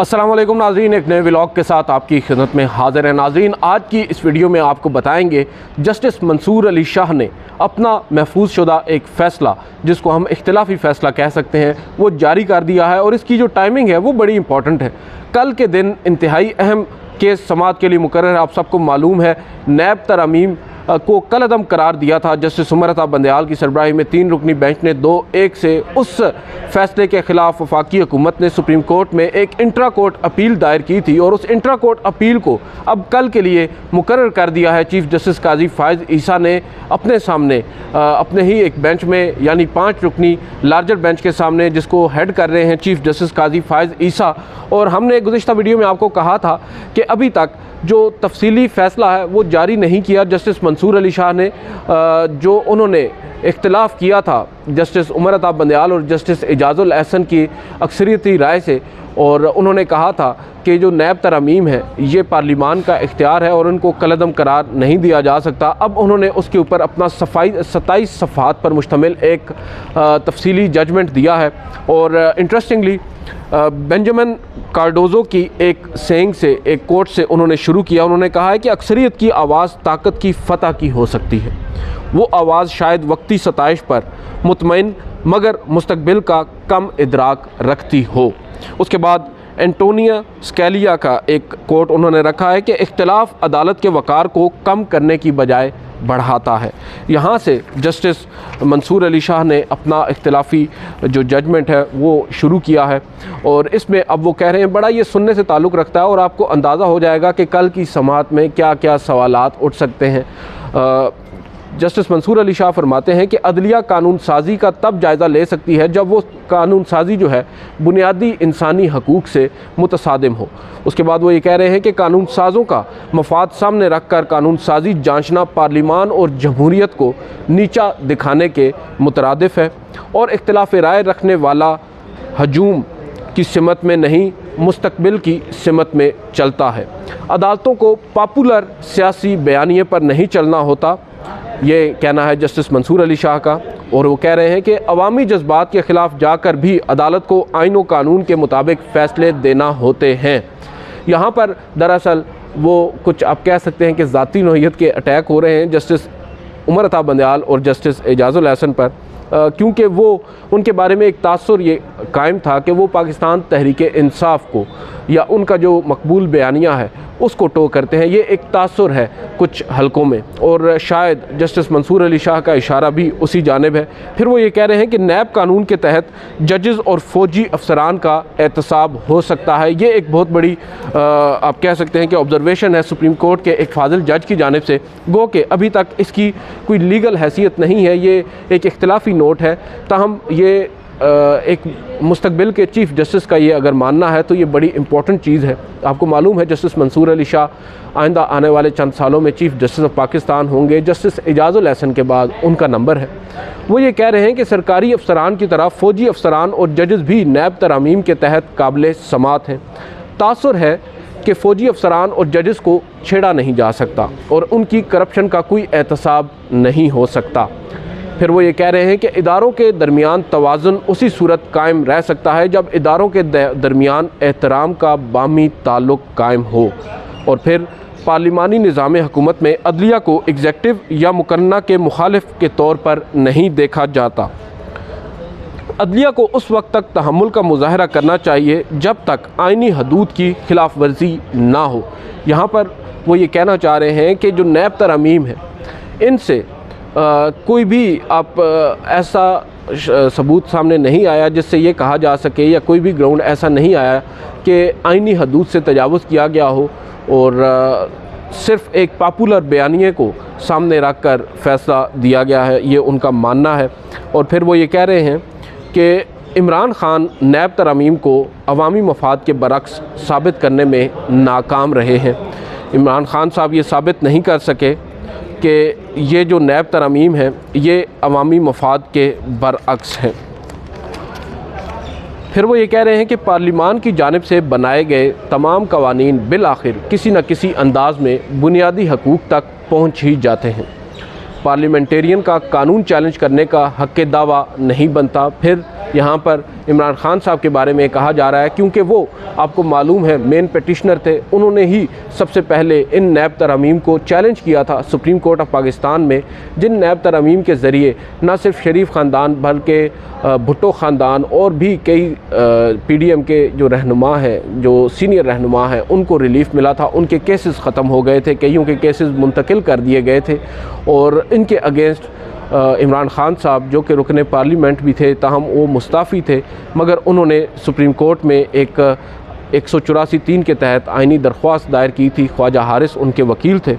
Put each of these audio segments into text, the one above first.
अस्सलाम वालेकुम नाज़रीन, एक नए व्लॉग के साथ आपकी खिदमत में हाज़िर है। नाज़रीन, आज की इस वीडियो में आपको बताएंगे जस्टिस मंसूर अली शाह ने अपना महफूज शुदा एक फ़ैसला, जिसको हम इख्तिलाफ़ी फ़ैसला कह सकते हैं, वो जारी कर दिया है। और इसकी जो टाइमिंग है वो बड़ी इंपॉर्टेंट है। कल के दिन इंतहाई अहम केस समाअत के लिए मुकर्रर है। आप सबको मालूम है, नैब तरमीम को कलअदम करार दिया था। जस्टिस उमर अता बंदयाल की सरबराही में 3 रुकनी बेंच ने 2-1 से उस फैसले के ख़िलाफ़ वफाकी हुकूमत ने सुप्रीम कोर्ट में एक इंट्रा कोर्ट अपील दायर की थी और उस इंट्रा कोर्ट अपील को अब कल के लिए मुकर्रर कर दिया है। चीफ जस्टिस काजी फ़ाइज़ ईसा ने अपने सामने अपने ही एक बेंच में, यानी 5 रुकनी लार्जर बेंच के सामने, जिसको हेड कर रहे हैं चीफ जस्टिस काजी फ़ाइज़ ईसा। और हमने गुज़िश्ता वीडियो में आपको कहा था कि अभी तक जो तफसीली फ़ैसला है वो जारी नहीं किया जस्टिस मंसूर अली शाह ने। जो उन्होंने इख्तिलाफ़ किया था जस्टिस उमर अता बंदयाल और जस्टिस एजाज़ुल एहसन की अक्सरियती राय से, और उन्होंने कहा था कि जो नैब तरमीम है ये पार्लिमान का इख्तियार है और उनको कलअदम करार नहीं दिया जा सकता। अब उन्होंने उसके ऊपर अपना 27 सफ़हात पर मुश्तमिल एक तफसीली जजमेंट दिया है। और इंटरेस्टिंगली बेंजामिन कार्डोज़ो की एक सेइंग से, एक कोट से उन्होंने शुरू किया। उन्होंने कहा है कि अक्सरियत की आवाज़ ताकत की फ़तह की हो सकती है। वो आवाज़ शायद वक्ती सताइश पर मुतमईन मगर मुस्तकबिल का कम इदराक रखती हो। उसके बाद एंटोनिया स्कैलिया का एक कोट उन्होंने रखा है कि इख्तिलाफ़ अदालत के वक़ार को कम करने की बजाय बढ़ाता है। यहाँ से जस्टिस मंसूर अली शाह ने अपना इख्तिलाफ़ी जो जजमेंट है वो शुरू किया है। और इसमें अब वो कह रहे हैं, बड़ा ये सुनने से ताल्लुक़ रखता है और आपको अंदाज़ा हो जाएगा कि कल की समाअत में क्या क्या सवालात उठ सकते हैं। जस्टिस मंसूर अली शाह फरमाते हैं कि अदलिया कानून साजी का तब जायज़ा ले सकती है जब वो कानून साजी जो है बुनियादी इंसानी हकूक़ से मुतसादिम हो। उसके बाद वो ये कह रहे हैं कि कानून साज़ों का मफाद सामने रख कर कानून साजी जांचना पार्लिमान और जमहूरियत को नीचा दिखाने के मुतरादिफ है और इख्तिलाफ़ राय रखने वाला हजूम की सिमत में नहीं, मुस्तकबिल की सिमत में चलता है। अदालतों को पॉपुलर सियासी बयानिए पर नहीं चलना होता, ये कहना है जस्टिस मंसूर अली शाह का। और वो कह रहे हैं कि अवामी जज्बात के ख़िलाफ़ जाकर भी अदालत को आईन व कानून के मुताबिक फ़ैसले देना होते हैं। यहाँ पर दरअसल वो कुछ आप कह सकते हैं कि ज़ाती नौइयत के अटैक हो रहे हैं जस्टिस उमर अता बंदयाल और जस्टिस एजाज़ुल एहसन पर, क्योंकि वो उनके बारे में एक तासुर ये कायम था कि वो पाकिस्तान तहरीक इंसाफ को या उनका जो मकबूल बयानिया है उसको टो करते हैं। ये एक तासुर है कुछ हलकों में, और शायद जस्टिस मंसूर अली शाह का इशारा भी उसी जानिब है। फिर वो ये कह रहे हैं कि नैब कानून के तहत जजेस और फ़ौजी अफसरान का एहतसाब हो सकता है। ये एक बहुत बड़ी आप कह सकते हैं कि ऑब्जर्वेशन है सुप्रीम कोर्ट के एक फाजिल जज की जानिब से, गो कि अभी तक इसकी कोई लीगल हैसियत नहीं है। ये एक इख्तिलाफ़ी नोट है, ताहम ये एक मुस्तकबिल के चीफ़ जस्टिस का ये अगर मानना है तो ये बड़ी इंपॉर्टेंट चीज़ है। आपको मालूम है जस्टिस मंसूर अली शाह आइंदा आने वाले चंद सालों में चीफ़ जस्टिस ऑफ पाकिस्तान होंगे। जस्टिस एजाज़ुल एहसन के बाद उनका नंबर है। वो ये कह रहे हैं कि सरकारी अफसरान की तरह फ़ौजी अफसरान और जजेस भी नैब तरमीम के तहत काबिल समाअत हैं। तासुर है कि फ़ौजी अफसरान और जजेस को छेड़ा नहीं जा सकता और उनकी करप्शन का कोई एहतसाब नहीं हो सकता। फिर वो ये कह रहे हैं कि इदारों के दरमियान तवाज़ुन उसी सूरत कायम रह सकता है जब इदारों के दरमियान एहतराम का बामी ताल्लुक़ कायम हो। और फिर पार्लिमानी निज़ाम हुकूमत में अदलिया को एग्जेक्टिव या मुकन्ना के मुखालिफ के तौर पर नहीं देखा जाता। अदलिया को उस वक्त तक तहम्मुल का मुज़ाहरा करना चाहिए जब तक आइनी हदूद की खिलाफ वर्जी ना हो। यहाँ पर वो ये कहना चाह रहे हैं कि जो नैब तरमीम है इनसे कोई भी आप ऐसा सबूत सामने नहीं आया जिससे ये कहा जा सके, या कोई भी ग्राउंड ऐसा नहीं आया कि आइनी हदूद से तजावुज़ किया गया हो, और सिर्फ़ एक पॉपुलर बयानिए को सामने रख कर फ़ैसला दिया गया है, ये उनका मानना है। और फिर वो ये कह रहे हैं कि इमरान ख़ान नैब तरमीम को अवामी मफाद के बरक्स साबित करने में नाकाम रहे हैं। इमरान ख़ान साहब ये साबित नहीं कर सके कि ये जो नैब तरमीम है ये अवामी मफाद के बरअक्स हैं। फिर वो ये कह रहे हैं कि पार्लिमान की जानिब से बनाए गए तमाम कवानीन बिल आखिर किसी न किसी अंदाज में बुनियादी हकूक़ तक पहुँच ही जाते हैं। पार्लियामेंटेरियन का कानून चैलेंज करने का हक़ दावा नहीं बनता। फिर यहाँ पर इमरान खान साहब के बारे में कहा जा रहा है क्योंकि वो आपको मालूम है मेन पिटिशनर थे, उन्होंने ही सबसे पहले इन नैब तरमीम को चैलेंज किया था सुप्रीम कोर्ट ऑफ पाकिस्तान में, जिन नैब तरमीम के ज़रिए न सिर्फ शरीफ ख़ानदान बल्कि भुट्टो ख़ानदान और भी कई PDM के जो रहनुमा हैं, जो सीनियर रहनुमा हैं, उनको रिलीफ़ मिला था। उनके केसेस ख़त्म हो गए थे, कईयों के केसेस मुंतकिल कर दिए गए थे और इनके अगेंस्ट इमरान खान साहब जो कि रुकने पार्लियामेंट भी थे, ताहम वो मुस्ताफ़ी थे, मगर उन्होंने सुप्रीम कोर्ट में एक 184(3) के तहत आइनी दरख्वास्त दायर की थी। ख्वाजा हारिस उनके वकील थे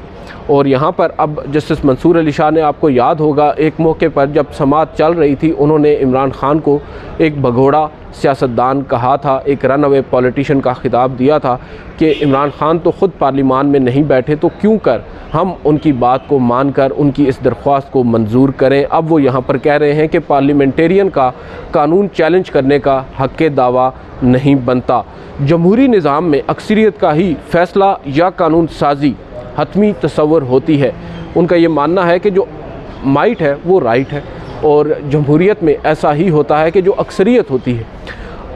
और यहाँ पर अब जस्टिस मंसूर अली शाह ने, आपको याद होगा एक मौके पर जब समाअत चल रही थी, उन्होंने इमरान खान को एक भगोड़ा सियासतदान कहा था, एक रन अवे पॉलिटिशियन का खिताब दिया था कि इमरान खान तो ख़ुद पार्लिमान में नहीं बैठे तो क्यों कर हम उनकी बात को मानकर उनकी इस दरख्वास्त को मंजूर करें। अब वो यहाँ पर कह रहे हैं कि पार्लियामेंटेरियन का कानून चैलेंज करने का हक़ दावा नहीं बनता। जमहूरी निज़ाम में अक्सरियत का ही फ़ैसला या कानून साजी हतमी तसव्वुर होती है। उनका ये मानना है कि जो माइट है वो राइट है और जमहूरियत में ऐसा ही होता है कि जो अक्सरियत होती है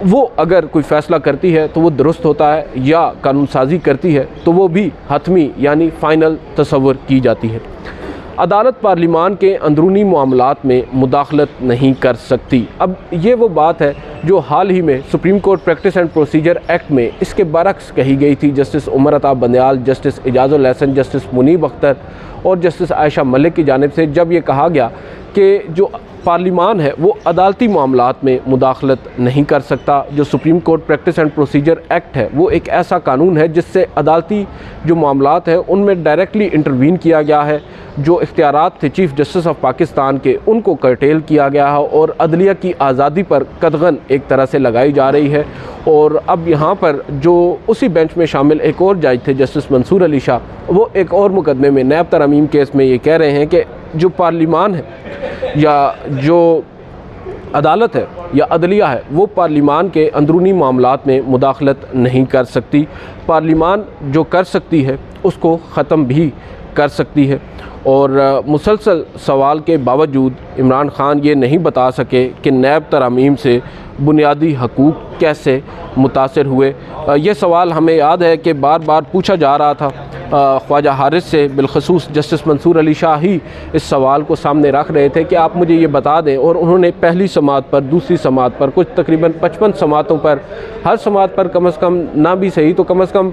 वो अगर कोई फ़ैसला करती है तो वो दुरुस्त होता है, या कानून साजी करती है तो वो भी हतमी यानी फ़ाइनल तसव्वुर की जाती है। अदालत पार्लिमान के अंदरूनी मामलात में मुदाखलत नहीं कर सकती। अब ये वो बात है जो हाल ही में supreme court practice and procedure act में इसके बरक्स कही गई थी। Justice Umar Ata Bandial, justice Ejazul Ehsan, justice Munib Akhtar और जस्टिस आयशा मलिक की जानिब से जब ये कहा गया कि जो पार्लिमान है वो अदालती मामलात में मुदाखलत नहीं कर सकता। जो supreme court practice and procedure act है वो एक ऐसा कानून है जिससे अदालती जो मामलात हैं उनमें डायरेक्टली इंटरवीन किया गया है। जो इख्तियारात थे चीफ़ जस्टिस ऑफ पाकिस्तान के उनको कर्टेल किया गया है और अदलिया की आज़ादी पर कदगन एक तरह से लगाई जा रही है। और अब यहाँ पर जो उसी बेंच में शामिल एक और जज थे जस्टिस मंसूर अली शाह, वो एक और मुकदमे में नैब तरमीम केस में ये कह रहे हैं कि जो पार्लिमान है या जो अदालत है या अदलिया है वो पार्लिमान के अंदरूनी मामलात में मुदाखलत नहीं कर सकती। पार्लिमान जो कर सकती है उसको ख़त्म भी कर सकती है। और मुसलसल सवाल के बावजूद इमरान खान ये नहीं बता सके कि नैब तरमीम से बुनियादी हकूक़ कैसे मुतासर हुए। ये सवाल हमें याद है कि बार बार पूछा जा रहा था ख्वाजा हारिस से, बिलखसूस जस्टिस मंसूर अली शाह ही इस सवाल को सामने रख रहे थे कि आप मुझे ये बता दें। और उन्होंने पहली समाअत पर, दूसरी समाअत पर, कुछ तकरीबन 55 समाअतों पर, हर समाअत पर कम से कम ना भी सही तो कम से कम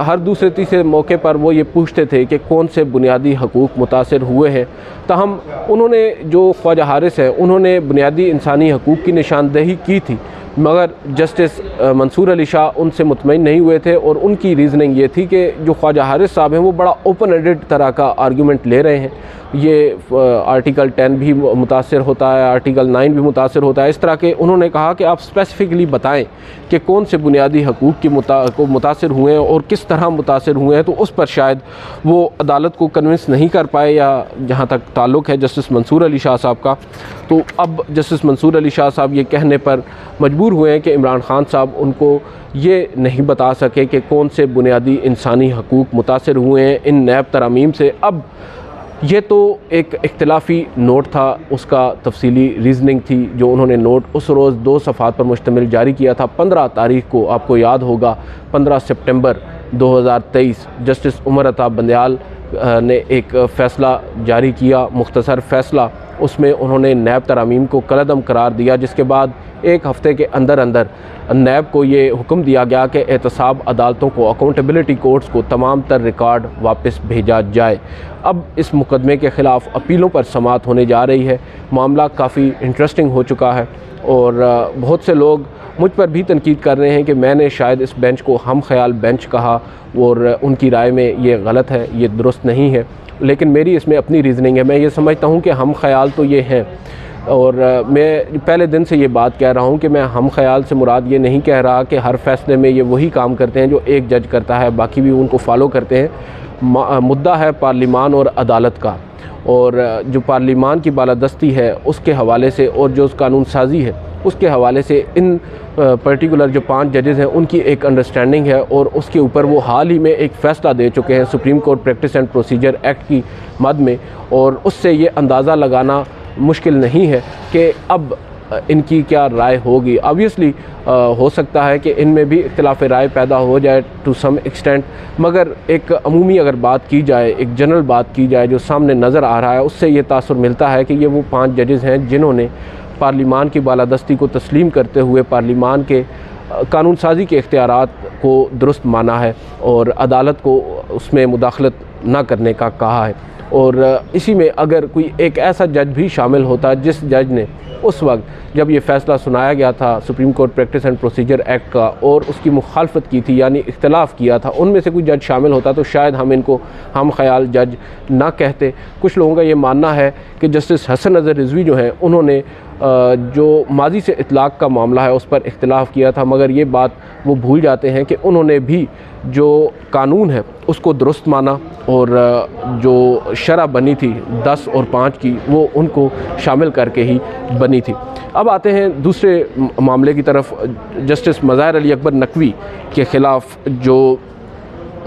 हर दूसरे तीसरे मौके पर वो ये पूछते थे कि कौन से बुनियादी हकूक़ मुतासर हुए हैं। तहम उन्होंने जो ख्वाजा हारिस है उन्होंने बुनियादी इंसानी हकूक़ की निशानदेही की थी, मगर जस्टिस मंसूर अली शाह उनसे मुतमईन नहीं हुए थे और उनकी रीज़निंग ये थी कि जो ख्वाजा हारिस साहब हैं वो बड़ा ओपन एंडेड तरह का आर्गूमेंट ले रहे हैं। ये आर्टिकल 10 भी मुतासर होता है, आर्टिकल 9 भी मुतासर होता है, इस तरह के। उन्होंने कहा कि आप स्पेसिफ़िकली बताएं कि कौन से बुनियादी हकूक़ की को मुतासर हुए हैं और किस तरह मुतासर हुए हैं। तो उस पर शायद वो अदालत को कन्विंस नहीं कर पाए, या जहाँ तक ताल्लुक़ है जस्टिस मंसूर अली शाह साहब का। तो अब जस्टिस मंसूर अली शाह साहब ये कहने पर मजबूर हुए हैं कि इमरान खान साहब उनको ये नहीं बता सके कि कौन से बुनियादी इंसानी हकूक़ मुतासर हुए हैं इन नैब तरमीम से। अब ये तो एक इख्तिलाफी नोट था, उसका तफसीली रीज़निंग थी जो उन्होंने नोट उस रोज़ 2 सफ़ात पर मुश्तमिल जारी किया था। 15 तारीख़ को, आपको याद होगा 15 सितंबर 2023, जस्टिस उमर अता बंदयाल ने एक फ़ैसला जारी किया, मुख्तसर फ़ैसला। उसमें उन्होंने नैब तरमीम को कलअदम करार दिया, जिसके बाद एक हफ़्ते के अंदर अंदर नैब को ये हुक्म दिया गया कि एहतसाब अदालतों को, अकाउंटेबिलिटी कोर्ट्स को तमाम तर रिकॉर्ड वापस भेजा जाए। अब इस मुकदमे के ख़िलाफ़ अपीलों पर समाअत होने जा रही है। मामला काफ़ी इंटरेस्टिंग हो चुका है और बहुत से लोग मुझ पर भी तनकीद कर रहे हैं कि मैंने शायद इस बेंच को हम ख्याल बेंच कहा और उनकी राय में ये गलत है, ये दुरुस्त नहीं है। लेकिन मेरी इसमें अपनी रीज़निंग है। मैं ये समझता हूँ कि हम ख्याल तो ये हैं, और मैं पहले दिन से ये बात कह रहा हूँ कि मैं हम ख्याल से मुराद ये नहीं कह रहा कि हर फैसले में ये वही काम करते हैं जो एक जज करता है, बाकी भी उनको फॉलो करते हैं। मुद्दा है पार्लिमान और अदालत का, और जो पार्लिमान की बालादस्ती है उसके हवाले से और जो उस कानून साजी है उसके हवाले से इन पर्टिकुलर जो 5 जजेज़ हैं उनकी एक अंडरस्टैंडिंग है और उसके ऊपर वो हाल ही में एक फ़ैसला दे चुके हैं supreme court practice and procedure act की मद में। और उससे ये अंदाज़ा लगाना मुश्किल नहीं है कि अब इनकी क्या राय होगी। ऑब्वियसली हो सकता है कि इनमें भी इख्तिलाफ राय पैदा हो जाए टू सम एक्सटेंट, मगर एक अमूमी अगर बात की जाए, एक जनरल बात की जाए जो सामने नज़र आ रहा है, उससे ये तासुर मिलता है कि ये वो 5 जजेज़ हैं जिन्होंने पार्लिमान की बालादस्ती को तस्लीम करते हुए पार्लिमान के कानून साजी के इख्तियारात को दुरुस्त माना है और अदालत को उसमें मुदाखलत ना करने का कहा है। और इसी में अगर कोई एक ऐसा जज भी शामिल होता जिस जज ने उस वक्त जब ये फ़ैसला सुनाया गया था supreme court practice and procedure act का और उसकी मुखालफत की थी, यानी इख्तलाफ किया था, उनमें से कोई जज शामिल होता तो शायद हम इनको हम ख्याल जज ना कहते। कुछ लोगों का ये मानना है कि जस्टिस हसन नज़र रिजवी जो हैं उन्होंने जो माजी से इतलाक़ का मामला है उस पर इख्तिलाफ़ किया था, मगर ये बात वो भूल जाते हैं कि उन्होंने भी जो कानून है उसको दुरुस्त माना और जो शरह बनी थी 10 और 5 की वो उनको शामिल करके ही बनी थी। अब आते हैं दूसरे मामले की तरफ। जस्टिस मज़ाहिर अली अकबर नकवी के ख़िलाफ़ जो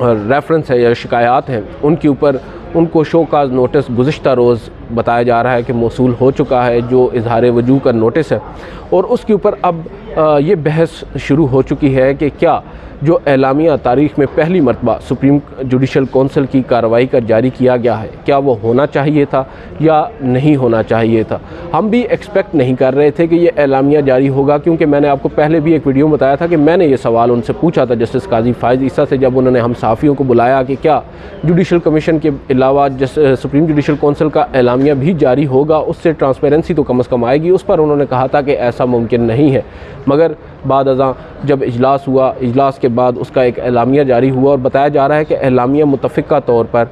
रेफरेंस है या शिकायत हैं उनके ऊपर उनको शोकाज नोटिस गुज़िश्ता रोज़ बताया जा रहा है कि मौसूल हो चुका है, जो इजहार वजूह का नोटिस है। और उसके ऊपर अब ये बहस शुरू हो चुकी है कि क्या जो एलामिया तारीख़ में पहली मरतबा सुप्रीम जुडिशल कौंसिल की कार्रवाई का जारी किया गया है, क्या वो होना चाहिए था या नहीं होना चाहिए था। हम भी एक्सपेक्ट नहीं कर रहे थे कि ये एलामिया जारी होगा, क्योंकि मैंने आपको पहले भी एक वीडियो में बताया था कि मैंने ये सवाल उनसे पूछा था जस्टिस काजी फ़ाइज़ ईसा से, जब उन्होंने हम सहाफ़ियों को बुलाया कि क्या जुडिशल कमीशन के अलावा सुप्रीम जुडिशल कौंसिल का एलामिया भी जारी होगा, उससे ट्रांसपेरेंसी तो कम अज़ कम आएगी। उस पर उन्होंने कहा था कि ऐसा मुमकिन नहीं है, मगर बाद अज़ां जब इजलास हुआ, इजलास के बाद उसका एक एलामिया जारी हुआ और बताया जा रहा है कि एलामिया मुतफ़िक़ा तौर पर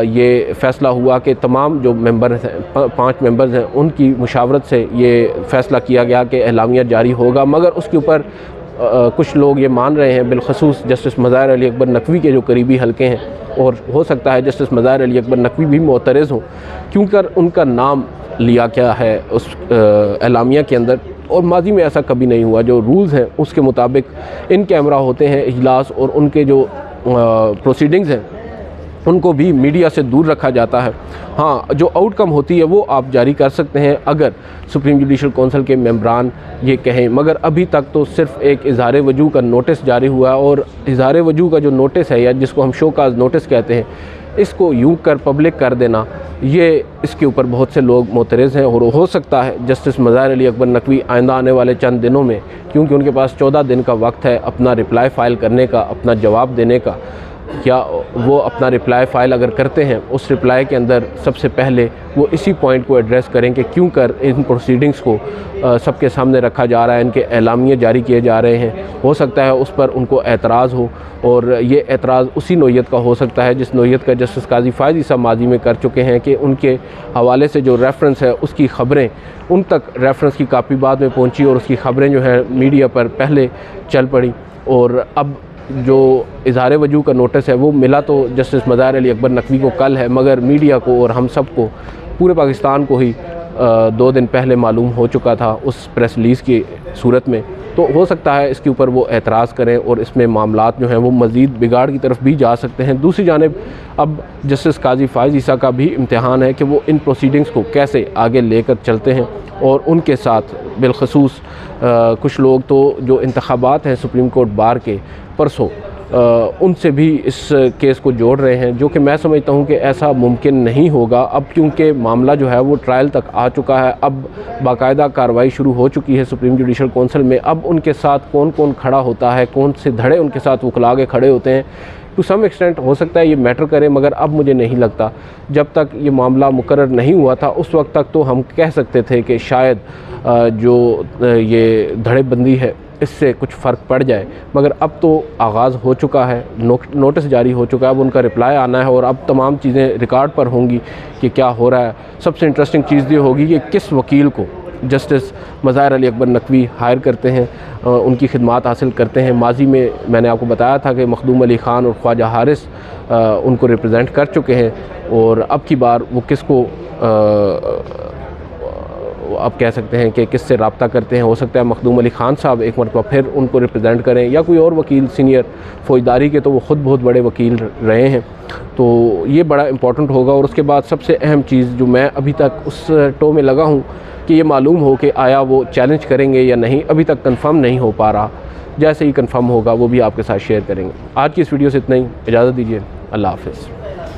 ये फ़ैसला हुआ कि तमाम जो मेंबर हैं 5 मेंबर्स हैं उनकी मुशावरत से ये फ़ैसला किया गया कि एलामिया जारी होगा। मगर उसके ऊपर कुछ लोग ये मान रहे हैं, बिलखसूस जस्टिस मज़ाहिर अली अकबर नकवी के जो करीबी हल्के हैं, और हो सकता है जस्टिस मज़ाहिर अली अकबर नकवी भी मोतरज़ हों क्योंकि उनका नाम लिया क्या है उस एलामिया के अंदर, और माजी में ऐसा कभी नहीं हुआ। जो रूल्स हैं उसके मुताबिक इन कैमरा होते हैं इजलास, और उनके जो प्रोसीडिंग्स हैं उनको भी मीडिया से दूर रखा जाता है। हाँ, जो आउटकम होती है वो आप जारी कर सकते हैं अगर सुप्रीम जुडिशल कौंसिल के मेंबरान ये कहें, मगर अभी तक तो सिर्फ़ एक इजहार वजूह का नोटिस जारी हुआ, और इजहार वजूह का जो नोटिस है या जिसको हम शोकाज नोटिस कहते हैं, इसको यूं कर पब्लिक कर देना, ये इसके ऊपर बहुत से लोग मोतरज़ हैं। और हो सकता है जस्टिस मज़ाहिर अली अकबर नकवी आइंदा आने वाले चंद दिनों में, क्योंकि उनके पास 14 दिन का वक्त है अपना रिप्लाई फ़ाइल करने का, अपना जवाब देने का, या वो अपना रिप्लाई फ़ाइल अगर करते हैं उस रिप्लाई के अंदर सबसे पहले वो इसी पॉइंट को एड्रेस करें कि क्यों कर इन प्रोसीडिंग्स को सबके सामने रखा जा रहा है, इनके एलामिये जारी किए जा रहे हैं। हो सकता है उस पर उनको एतराज़ हो, और ये एतराज़ उसी नोयत का हो सकता है जिस नोयत का जस्टिस काजी फ़ाइज़ ईसा माजी में कर चुके हैं कि उनके हवाले से जो रेफरेंस है उसकी ख़बरें उन तक रेफरेंस की कापी बाद में पहुँची और उसकी ख़बरें जो हैं मीडिया पर पहले चल पड़ी। और अब जो इजहार वजूह का नोटिस है वो मिला तो जस्टिस मज़ाहिर अली अकबर नकवी को कल है, मगर मीडिया को और हम सब को, पूरे पाकिस्तान को ही 2 दिन पहले मालूम हो चुका था उस प्रेस रिलीज़ की सूरत में। तो हो सकता है इसके ऊपर वो एतराज़ करें और इसमें मामलात जो हैं वो मज़ीद बिगाड़ की तरफ भी जा सकते हैं। दूसरी जानिब अब जस्टिस काजी फ़ाइज़ ईसा का भी इम्तिहान है कि वो इन प्रोसीडिंग्स को कैसे आगे लेकर चलते हैं, और उनके साथ बिलखसूस कुछ लोग तो जो इंतखाबात हैं सुप्रीम कोर्ट बार के परसों, उनसे भी इस केस को जोड़ रहे हैं, जो कि मैं समझता हूं कि ऐसा मुमकिन नहीं होगा अब, क्योंकि मामला जो है वो ट्रायल तक आ चुका है। अब बाकायदा कार्रवाई शुरू हो चुकी है सुप्रीम जुडिशल कौंसिल में। अब उनके साथ कौन कौन खड़ा होता है, कौन से धड़े उनके साथ वकला के खड़े होते हैं, टू सम एक्सटेंट हो सकता है ये मैटर करे, मगर अब मुझे नहीं लगता। जब तक ये मामला मुकर्रर नहीं हुआ था उस वक्त तक तो हम कह सकते थे कि शायद जो ये धड़ेबंदी है इससे कुछ फ़र्क पड़ जाए, मगर अब तो आगाज़ हो चुका है, नोटिस जारी हो चुका है, अब उनका रिप्लाई आना है और अब तमाम चीज़ें रिकॉर्ड पर होंगी कि क्या हो रहा है। सबसे इंटरेस्टिंग चीज़ ये होगी कि किस वकील को जस्टिस मज़ाहिर अली अकबर नकवी हायर करते हैं, उनकी खिदमात हासिल करते हैं। माजी में मैंने आपको बताया था कि मखदूम अली ख़ान और ख्वाजा हारिस उनको रिप्रेजेंट कर चुके हैं, और अब की बार वो किसको आप कह सकते हैं कि किससे रब्ता करते हैं। हो सकता है मखदूम अली ख़ान साहब एक मरतबा फिर उनको रिप्रेजेंट करें, या कोई और वकील सीनियर फ़ौजदारी के, तो वो ख़ुद बहुत बड़े वकील रहे हैं, तो ये बड़ा इम्पॉर्टेंट होगा। और उसके बाद सबसे अहम चीज़ जो मैं अभी तक उस टो में लगा हूँ कि ये मालूम हो कि आया वो चैलेंज करेंगे या नहीं, अभी तक कंफर्म नहीं हो पा रहा। जैसे ही कंफर्म होगा वो भी आपके साथ शेयर करेंगे। आज की इस वीडियो से इतना ही, इजाज़त दीजिए, अल्लाह हाफ़िज़।